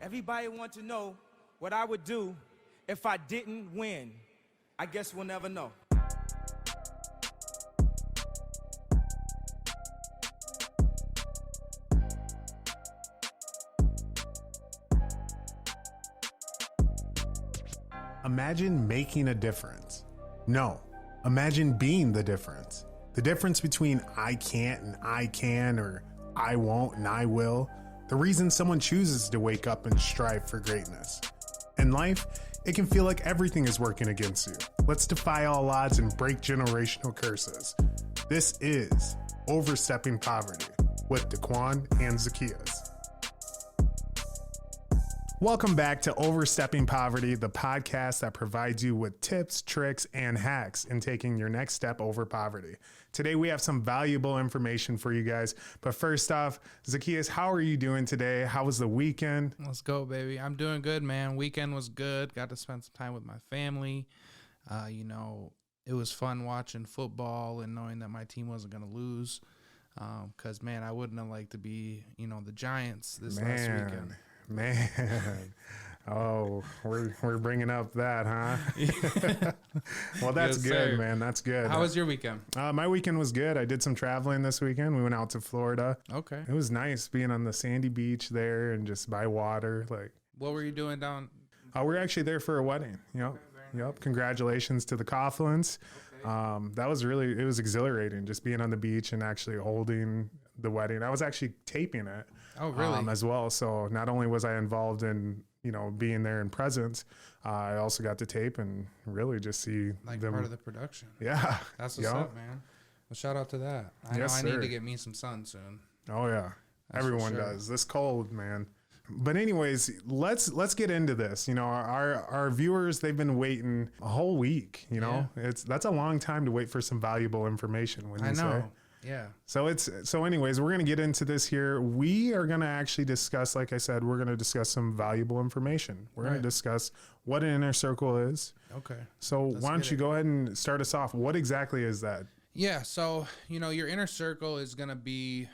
Everybody wants to know what I would do if I didn't win. I guess we'll never know. Imagine making a difference. No, imagine being the difference. The difference between I can't and I can, or I won't and I will. The reason someone chooses to wake up and strive for greatness. In life, it can feel like everything is working against you. Let's defy all odds and break generational curses. This is Overstepping Poverty with Daquan and Zachaeus. Welcome back to Overstepping Poverty, the podcast that provides you with tips, tricks, and hacks in taking your next step over poverty. Today, we have some valuable information for you guys. But first off, Zachaeus, how are you doing today? How was the weekend? Let's go, baby. I'm doing good, man. Weekend was good. Got to spend some time with my family. It was fun watching football and knowing that my team wasn't going to lose. Because, man, I wouldn't have liked to be, the Giants this last weekend. Man, we're bringing up that, huh? Well, that's Yes, good, sir. man. That's good. How was your weekend? My weekend was good. I did some traveling this weekend. We went out to Florida. Okay. It was nice being on the sandy beach there and just by water. What were you doing down? We're actually there for a wedding. Yep. Congratulations to the Coughlins. Okay. It was exhilarating just being on the beach and actually holding the wedding. I was actually taping it. Oh, really? As well. So not only was I involved in, being there in presence, I also got to tape and really just see Like them. part of the production. Yeah. That's what's up, man. Well, shout out to that. I Yes, know I sir. need to get me some sun soon. Oh yeah. That's for Everyone sure. does. This cold, man. But anyways, let's get into this. Our viewers, they've been waiting a whole week, Yeah. That's a long time to wait for some valuable information, wouldn't I you know. say? Yeah. So anyways, we're going to get into this here. We are going to actually discuss, like I said, we're going to discuss some valuable information. We're going Right. to discuss what an inner circle is. Okay. So why don't get you it. go ahead and start us off? What exactly is that? Yeah, so your inner circle is gonna be,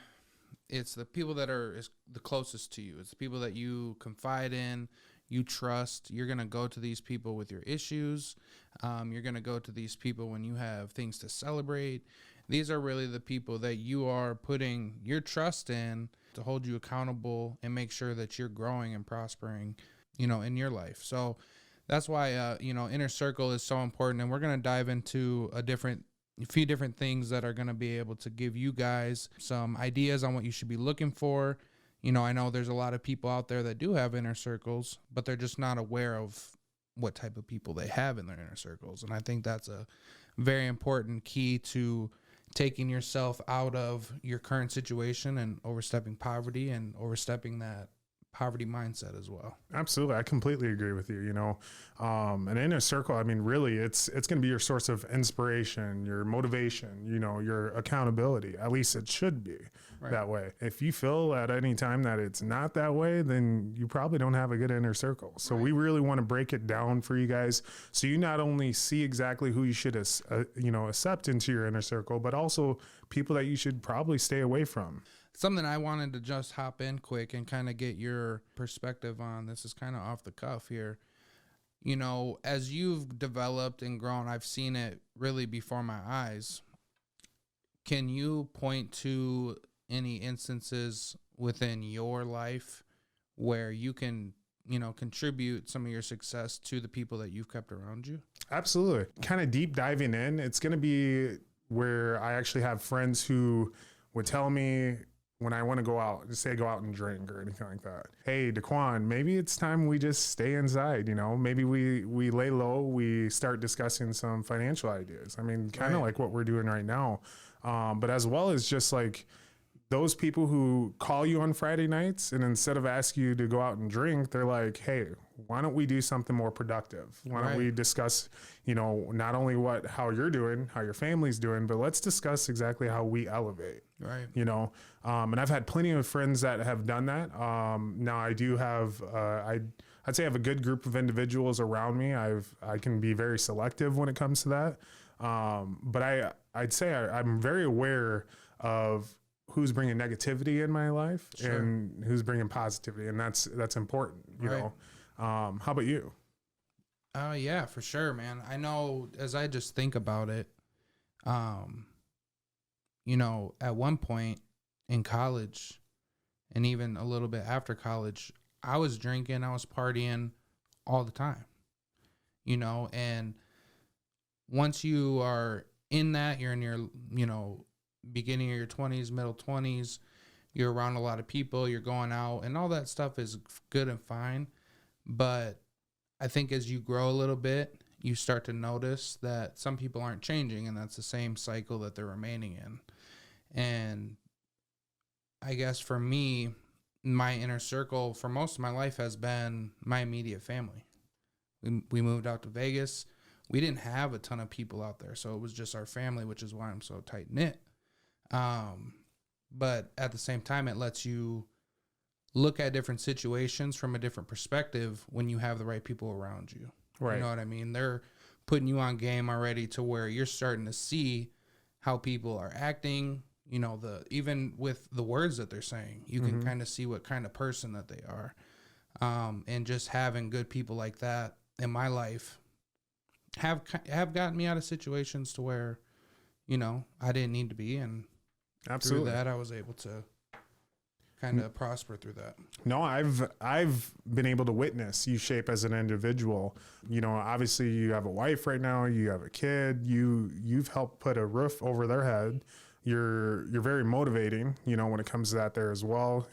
it's the people that is the closest to you. It's the people that you confide in, you trust. You're gonna go to these people with your issues. You're gonna go to these people when you have things to celebrate. These are really the people that you are putting your trust in to hold you accountable and make sure that you're growing and prospering, in your life. So that's why inner circle is so important, and we're gonna dive into a few different things that are going to be able to give you guys some ideas on what you should be looking for. I know there's a lot of people out there that do have inner circles, but they're just not aware of what type of people they have in their inner circles. And I think that's a very important key to taking yourself out of your current situation and overstepping poverty and overstepping that poverty mindset as well. Absolutely. I completely agree with you. An inner circle, really it's going to be your source of inspiration, your motivation, your accountability. At least it should be that way. If you feel at any time that it's not that way, then you probably don't have a good inner circle. So we really want to break it down for you guys. So you not only see exactly who you should, accept into your inner circle, but also people that you should probably stay away from. Something I wanted to just hop in quick and kind of get your perspective on. This is kind of off the cuff here. As you've developed and grown, I've seen it really before my eyes. Can you point to any instances within your life where you can, contribute some of your success to the people that you've kept around you? Absolutely. Kind of deep diving in. It's going to be where I actually have friends who would tell me, when I want to go out and drink or anything like that, hey, Daquan, maybe it's time we just stay inside, maybe we lay low, we start discussing some financial ideas. Kind of like what we're doing right now. But as well as just like those people who call you on Friday nights and instead of asking you to go out and drink, they're like, hey, why don't we do something more productive? Why don't we discuss, not only how you're doing, how your family's doing, but let's discuss exactly how we elevate. Right. And I've had plenty of friends that have done that. Now I do have, I'd say I have a good group of individuals around me. I can be very selective when it comes to that. But I'd say I'm very aware of who's bringing negativity in my life Sure. and who's bringing positivity, and that's important, you Right. know. How about you? Yeah, for sure, man. I know as I just think about it, you know, at one point in college and even a little bit after college, I was drinking, I was partying all the time, you know, and once you are in that, you're in your, you know, beginning of your 20s, middle 20s, you're around a lot of people, you're going out, and all that stuff is good and fine. But I think as you grow a little bit, you start to notice that some people aren't changing, and that's the same cycle that they're remaining in. And I guess for me, my inner circle for most of my life has been my immediate family. We moved out to Vegas. We didn't have a ton of people out there, so it was just our family, which is why I'm so tight-knit. But at the same time, it lets you look at different situations from a different perspective when you have the right people around you. Right. You know what I mean? They're putting you on game already to where you're starting to see how people are acting, you know, even with the words that they're saying, you can kind of see what kind of person that they are. And just having good people like that in my life have gotten me out of situations to where, you know, I didn't need to be, and Absolutely. through that I was able to kind of prosper through that. No, I've been able to witness you shape as an individual. You know, obviously you have a wife right now, you have a kid, you've helped put a roof over their head. You're very motivating, you know, when it comes to that there as well.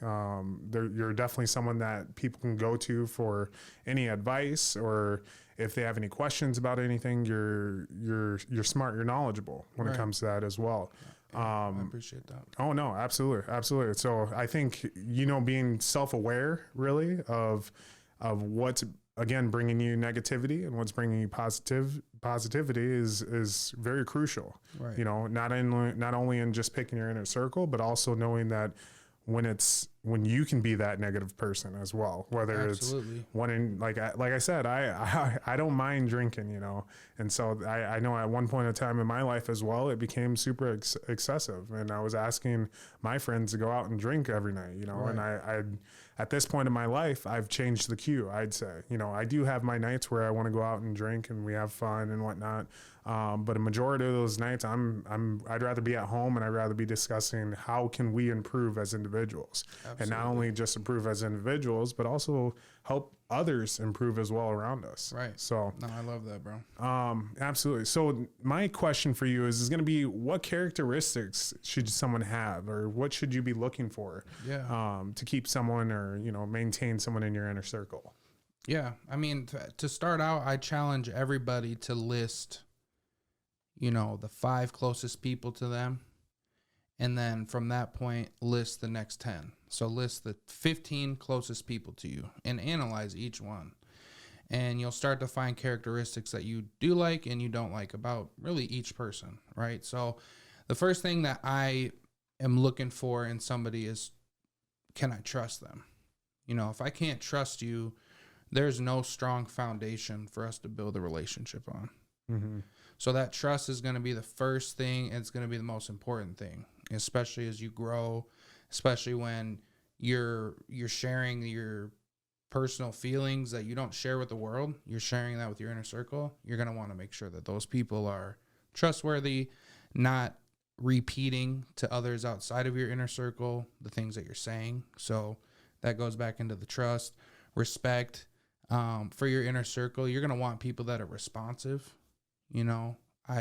You're definitely someone that people can go to for any advice, or if they have any questions about anything. You're smart, you're knowledgeable when it comes to that as well. I appreciate that. Oh no, absolutely. So I think, you know, being self-aware really of what's, again, bringing you negativity and what's bringing you positivity is very crucial. Right. You know, not only in just picking your inner circle, but also knowing that when you can be that negative person as well, whether Absolutely. it's one in, like I said, I don't mind drinking, you know, and so I know at one point in time in my life as well, it became super excessive, and I was asking my friends to go out and drink every night, you know, Right. and I at this point in my life, I've changed the cue. I'd say, you know, I do have my nights where I want to go out and drink and we have fun and whatnot. But a majority of those nights, I'd rather be at home, and I'd rather be discussing how can we improve as individuals. Absolutely. And not only just improve as individuals, but also help others improve as well around us. Right. So, No, I love that, bro. absolutely. So my question for you is going to be, what characteristics should someone have, or what should you be looking for, to keep someone, or, you know, maintain someone in your inner circle? Yeah. I mean, to start out, I challenge everybody to list, you know, the 5 closest people to them. And then from that point, list the next 10. So list the 15 closest people to you and analyze each one. And you'll start to find characteristics that you do like and you don't like about really each person, right? So the first thing that I am looking for in somebody is, can I trust them? You know, if I can't trust you, there's no strong foundation for us to build a relationship on. Mm-hmm. So that trust is going to be the first thing, and it's going to be the most important thing, especially as you grow, especially when you're sharing your personal feelings that you don't share with the world. You're sharing that with your inner circle. You're going to want to make sure that those people are trustworthy, not repeating to others outside of your inner circle the things that you're saying. So that goes back into the trust, respect. For your inner circle, you're going to want people that are responsive. You know,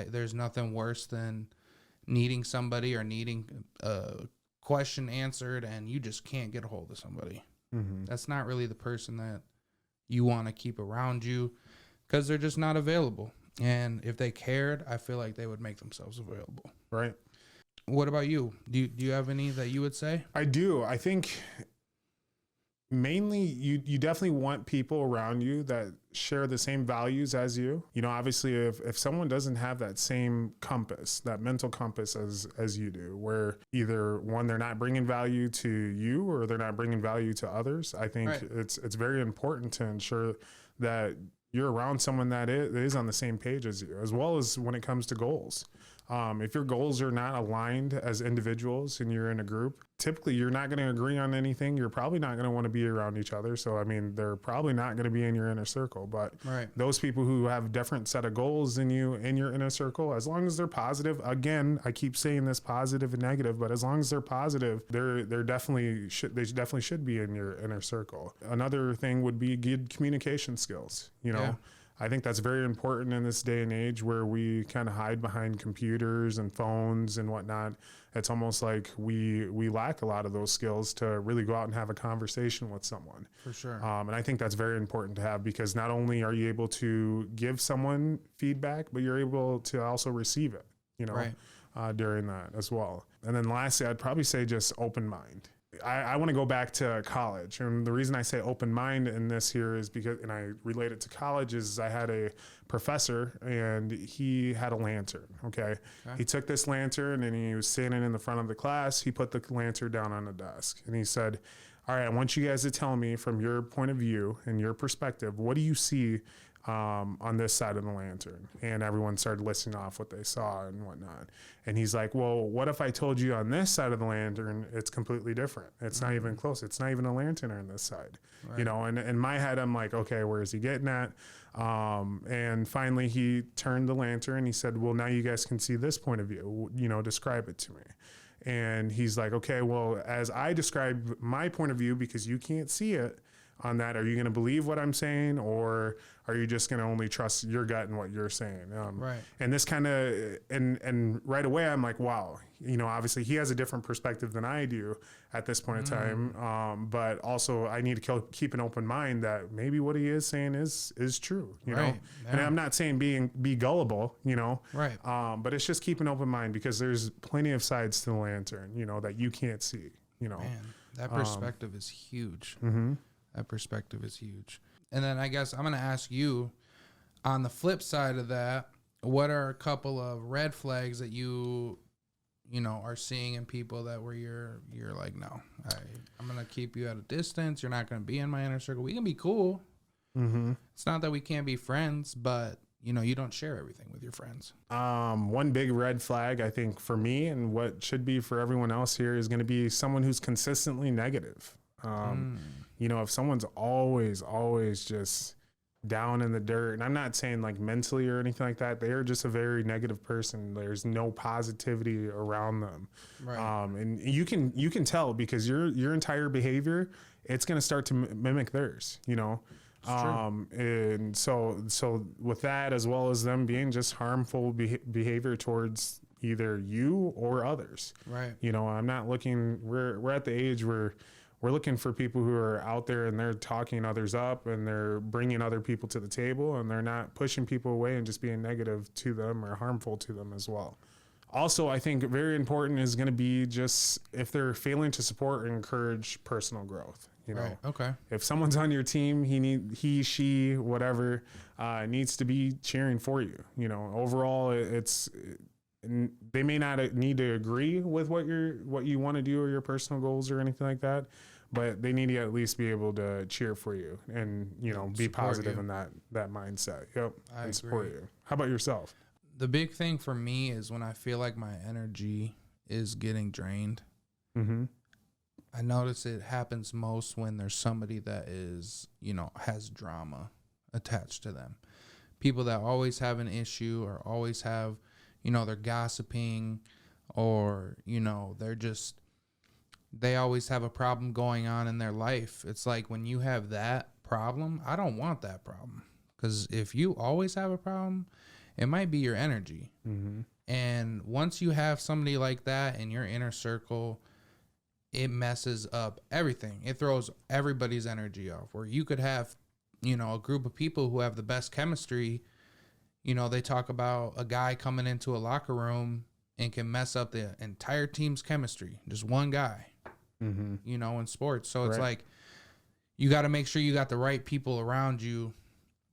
there's nothing worse than needing somebody or needing a question answered and you just can't get a hold of somebody. Mm-hmm. That's not really the person that you want to keep around you, because they're just not available. And if they cared, I feel like they would make themselves available. Right. What about you? Do you have any that you would say? I do. I think mainly you definitely want people around you that share the same values as you. You know, obviously if someone doesn't have that same compass, that mental compass as you do, where either one, they're not bringing value to you or they're not bringing value to others, I think Right. it's very important to ensure that you're around someone that is on the same page as you, as well as when it comes to goals. If your goals are not aligned as individuals and you're in a group, typically you're not going to agree on anything. You're probably not going to want to be around each other. So, I mean, they're probably not going to be in your inner circle. But those people who have different set of goals than you in your inner circle, as long as they're positive, again, I keep saying this positive and negative, but as long as they're positive, they definitely should be in your inner circle. Another thing would be good communication skills, you know. Yeah. I think that's very important in this day and age where we kind of hide behind computers and phones and whatnot. It's almost like we lack a lot of those skills to really go out and have a conversation with someone. For sure. And I think that's very important to have, because not only are you able to give someone feedback, but you're able to also receive it, you know, during that as well. And then lastly, I'd probably say just open mind. I want to go back to college. And the reason I say open mind in this here is because, and I relate it to college, is I had a professor and he had a lantern. Okay. He took this lantern and he was standing in the front of the class. He put the lantern down on the desk and he said, all right, I want you guys to tell me from your point of view and your perspective, what do you see on this side of the lantern? And everyone started listing off what they saw and whatnot. And he's like, well, what if I told you on this side of the lantern, it's completely different. It's not even close. It's not even a lantern on this side, you know? And in my head, I'm like, okay, where is he getting at? And finally he turned the lantern and he said, well, now you guys can see this point of view, you know, describe it to me. And he's like, okay, well, as I describe my point of view, because you can't see it on that, are you going to believe what I'm saying, or are you just going to only trust your gut and what you're saying? And this kind of, and right away I'm like, wow, you know, obviously he has a different perspective than I do at this point in time. But also I need to keep an open mind that maybe what he is saying is true, you know? And I'm not saying be gullible, you know? But it's just keep an open mind, because there's plenty of sides to the lantern, you know, that you can't see, you know? Man, that perspective is huge. That perspective is huge. And then I guess I'm going to ask you, on the flip side of that, what are a couple of red flags that you know, are seeing in people that where you're like, no, I'm going to keep you at a distance. You're not going to be in my inner circle. We can be cool. It's not that we can't be friends, but you know, you don't share everything with your friends. One big red flag, I think, for me and what should be for everyone else here is going to be someone who's consistently negative. You know, if someone's always just down in the dirt, and I'm not saying like mentally or anything like that, they are just a very negative person. There's no positivity around them. And you can tell, because your entire behavior, it's going to start to mimic theirs, you know? And so with that, as well as them being just harmful behavior towards either you or others, you know, I'm not looking, we're at the age where we're looking for people who are out there and they're talking others up and they're bringing other people to the table, and they're not pushing people away and just being negative to them or harmful to them as well. Also, I think very important is going to be just if they're failing to support and encourage personal growth. You know, if someone's on your team, he, she, whatever, needs to be cheering for you. You know, overall, they may not need to agree with what you want to do or your personal goals or anything like that, but they need to at least be able to cheer for you and, you know, be positive in that mindset. And support you. How about yourself? The big thing for me is when I feel like my energy is getting drained. I notice it happens most when there's somebody that is, you know, has drama attached to them. People that always have an issue or always have, you know, they're gossiping, or, you know, they always have a problem going on in their life. It's like, when you have that problem, I don't want that problem, because if you always have a problem, it might be your energy. And once you have somebody like that in your inner circle, it messes up everything. It throws everybody's energy off, where you could have, you know, a group of people who have the best chemistry. You know, they talk about a guy coming into a locker room and can mess up the entire team's chemistry. Just one guy, you know, in sports. So it's like, you got to make sure you got the right people around you.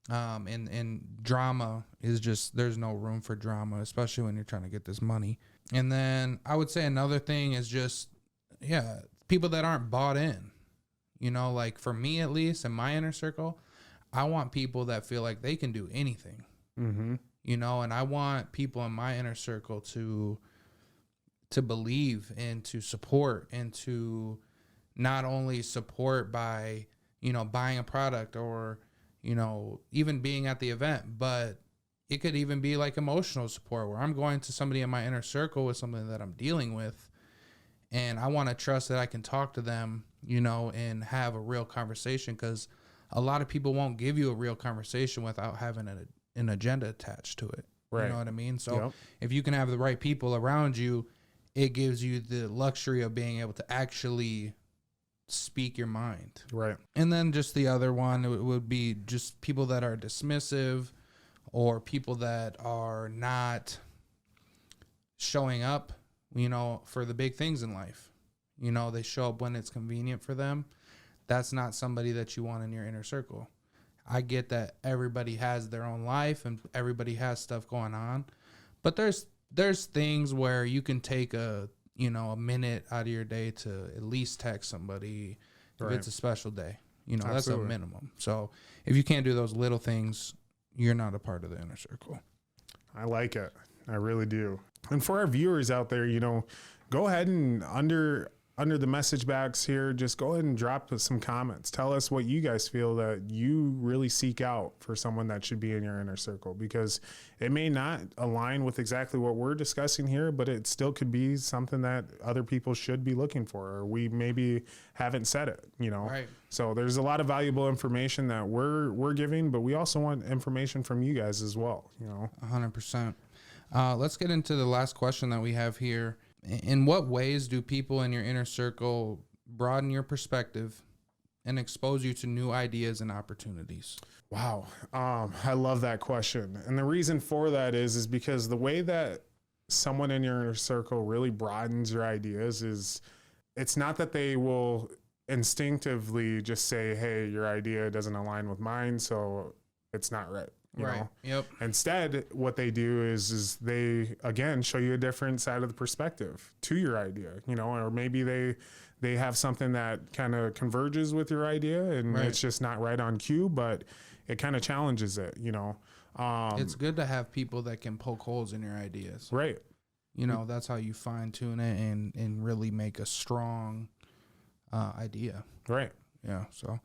And drama is just, there's no room for drama, especially when you're trying to get this money. And then I would say another thing is just, people that aren't bought in. You know, like for me, at least in my inner circle, I want people that feel like they can do anything. you know, and I want people in my inner circle to believe and to support, and to not only support by, you know, buying a product or, you know, even being at the event, but it could even be like emotional support where I'm going to somebody in my inner circle with something that I'm dealing with, and I want to trust that I can talk to them, you know, and have a real conversation, because a lot of people won't give you a real conversation without having an agenda attached to it. Right. You know what I mean? So Yep. if you can have the right people around you, it gives you the luxury of being able to actually speak your mind. Right. And then just the other one would be just people that are dismissive, or people that are not showing up, you know, for the big things in life. You know, they show up when it's convenient for them. That's not somebody that you want in your inner circle. I get that everybody has their own life and everybody has stuff going on, but there's things where you can take a minute out of your day to at least text somebody if it's a special day. You know, Absolutely. That's a minimum. So if you can't do those little things, you're not a part of the inner circle. I like it. I really do. And for our viewers out there, you know, go ahead and under the message box here, just go ahead and drop some comments. Tell us what you guys feel that you really seek out for someone that should be in your inner circle, because it may not align with exactly what we're discussing here, but it still could be something that other people should be looking for, or we maybe haven't said it, you know? Right. So there's a lot of valuable information that we're giving, but we also want information from you guys as well, you know? 100%. Let's get into the last question that we have here. In what ways do people in your inner circle broaden your perspective and expose you to new ideas and opportunities? Wow. I love that question. And the reason for that is because the way that someone in your inner circle really broadens your ideas is, it's not that they will instinctively just say, hey, your idea doesn't align with mine, so it's not right. You Right. know? Yep. Instead, what they do is they, again, show you a different side of the perspective to your idea, you know, or maybe they have something that kind of converges with your idea, and Right. it's just not right on cue, but it kind of challenges it, you know. It's good to have people that can poke holes in your ideas. Right. You know, that's how you fine tune it and really make a strong idea. Right. Yeah. So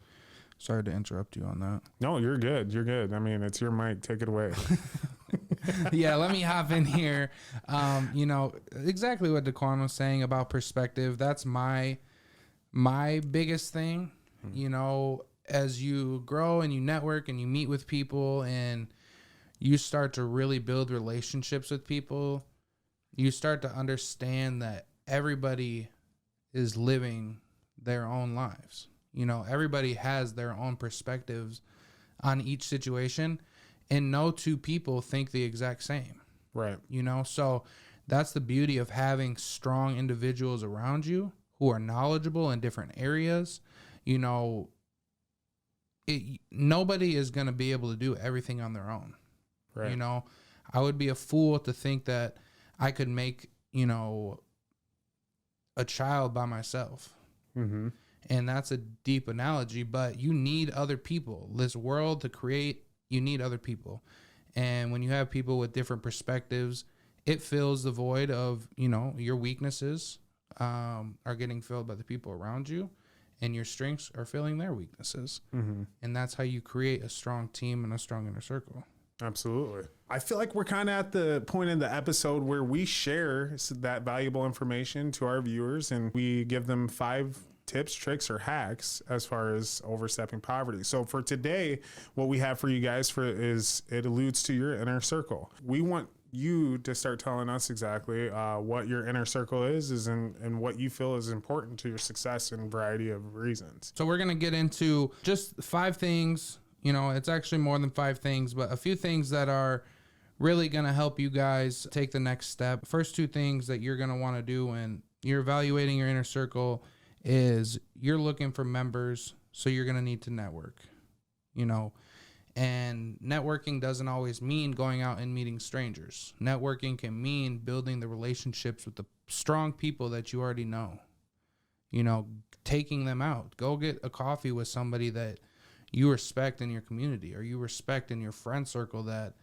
sorry to interrupt you on that. No, you're good. You're good. I mean, it's your mic. Take it away. Yeah, let me hop in here. You know, exactly what Daquan was saying about perspective. That's my biggest thing. You know, as you grow and you network and you meet with people and you start to really build relationships with people, you start to understand that everybody is living their own lives. You know, everybody has their own perspectives on each situation, and no two people think the exact same. Right. You know, so that's the beauty of having strong individuals around you who are knowledgeable in different areas. You know, nobody is going to be able to do everything on their own. Right. You know, I would be a fool to think that I could make, you know, a child by myself. Mm-hmm. And that's a deep analogy, but you need other people. This world to create, you need other people. And when you have people with different perspectives, it fills the void of, you know, your weaknesses are getting filled by the people around you, and your strengths are filling their weaknesses. Mm-hmm. And that's how you create a strong team and a strong inner circle. Absolutely. I feel like we're kind of at the point in the episode where we share that valuable information to our viewers, and we give them 5 tips, tricks, or hacks as far as overstepping poverty. So for today, what we have for you guys is it alludes to your inner circle. We want you to start telling us exactly what your inner circle is and what you feel is important to your success in a variety of reasons. So we're going to get into just 5 things. You know, it's actually more than 5 things, but a few things that are really going to help you guys take the next step. First 2 things that you're going to want to do when you're evaluating your inner circle is you're looking for members, so you're going to need to network, you know, and networking doesn't always mean going out and meeting strangers. Networking can mean building the relationships with the strong people that you already know, you know, taking them out. Go get a coffee with somebody that you respect in your community, or you respect in your friend circle that,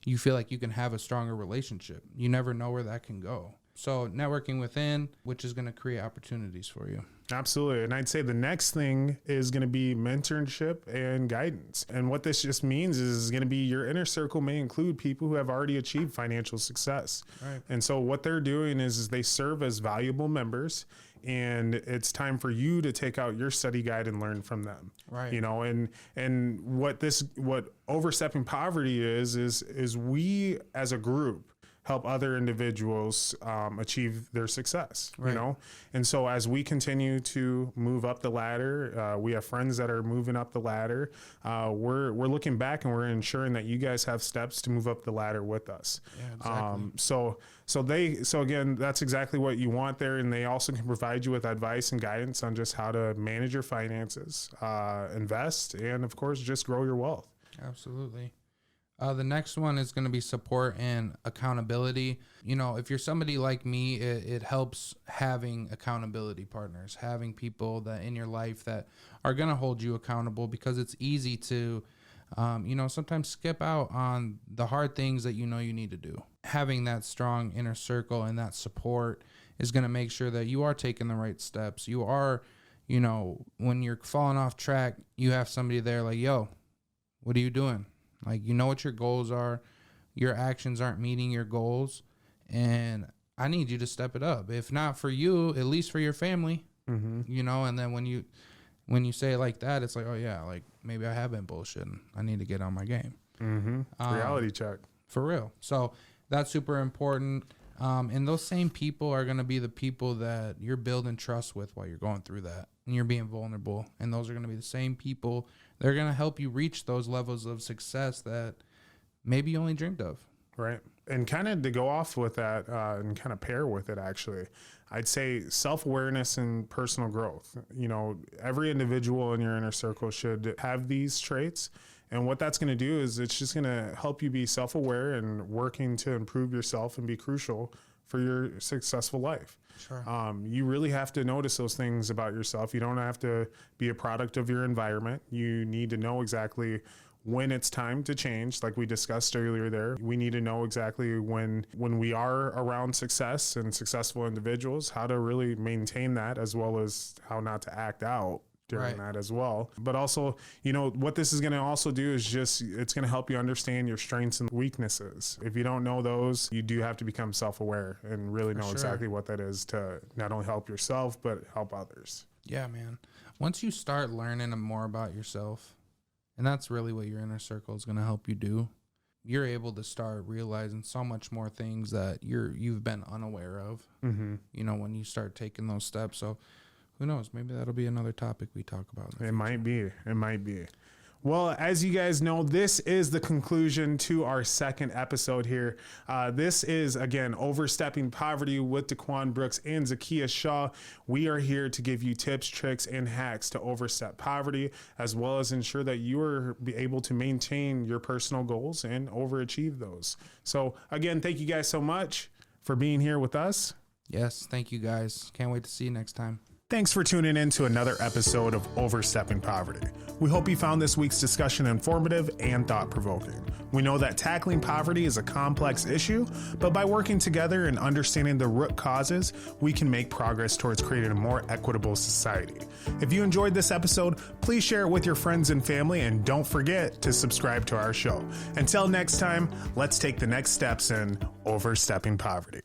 you feel like you can have a stronger relationship. You never know where that can go. So networking within, which is going to create opportunities for you. Absolutely. And I'd say the next thing is going to be mentorship and guidance. And what this just means is going to be your inner circle may include people who have already achieved financial success. Right. And so what they're doing is they serve as valuable members, and it's time for you to take out your study guide and learn from them. Right. You know, and what Overstepping Poverty is we as a group help other individuals achieve their success, Right. you know? And so as we continue to move up the ladder, we have friends that are moving up the ladder. We're looking back and we're ensuring that you guys have steps to move up the ladder with us. Yeah, exactly. So again, that's exactly what you want there. And they also can provide you with advice and guidance on just how to manage your finances, invest, and of course, just grow your wealth. Absolutely. The next one is going to be support and accountability. You know, if you're somebody like me, it helps having accountability partners, having people that in your life that are going to hold you accountable, because it's easy to, sometimes skip out on the hard things that you know you need to do. Having that strong inner circle and that support is going to make sure that you are taking the right steps. You are, when you're falling off track, you have somebody there like, yo, what are you doing? Like, you know what your goals are, your actions aren't meeting your goals, and I need you to step it up. If not for you, at least for your family, and then when you say it like that, it's like, oh yeah, like maybe I have been bullshitting. I need to get on my game. Reality check. For real. So that's super important. And those same people are going to be the people that you're building trust with while you're going through that and you're being vulnerable. And those are going to be the same people. They're going to help you reach those levels of success that maybe you only dreamed of. Right. And kind of to go off with that and kind of pair with it, actually, I'd say self-awareness and personal growth. You know, every individual in your inner circle should have these traits. And what that's going to do is it's just going to help you be self-aware and working to improve yourself and be crucial for your successful life. Sure. You really have to notice those things about yourself. You don't have to be a product of your environment. You need to know exactly when it's time to change, like we discussed earlier there. We need to know exactly when we are around success and successful individuals, how to really maintain that, as well as how not to act out during that as well. But also, what this is going to also do is it's going to help you understand your strengths and weaknesses. If you don't know those, you do have to become self-aware and really know exactly what that is to not only help yourself, but help others. Yeah, man. Once you start learning more about yourself, and that's really what your inner circle is going to help you do, you're able to start realizing so much more things that you've been unaware of, when you start taking those steps. So who knows? Maybe that'll be another topic we talk about. It might be. Well, as you guys know, this is the conclusion to our second episode here. This is, again, Overstepping Poverty with Daquan Brooks and Zachaeus Shaw. We are here to give you tips, tricks, and hacks to overstep poverty, as well as ensure that you are able to maintain your personal goals and overachieve those. So, again, thank you guys so much for being here with us. Yes, thank you guys. Can't wait to see you next time. Thanks for tuning in to another episode of Overstepping Poverty. We hope you found this week's discussion informative and thought-provoking. We know that tackling poverty is a complex issue, but by working together and understanding the root causes, we can make progress towards creating a more equitable society. If you enjoyed this episode, please share it with your friends and family, and don't forget to subscribe to our show. Until next time, let's take the next steps in Overstepping Poverty.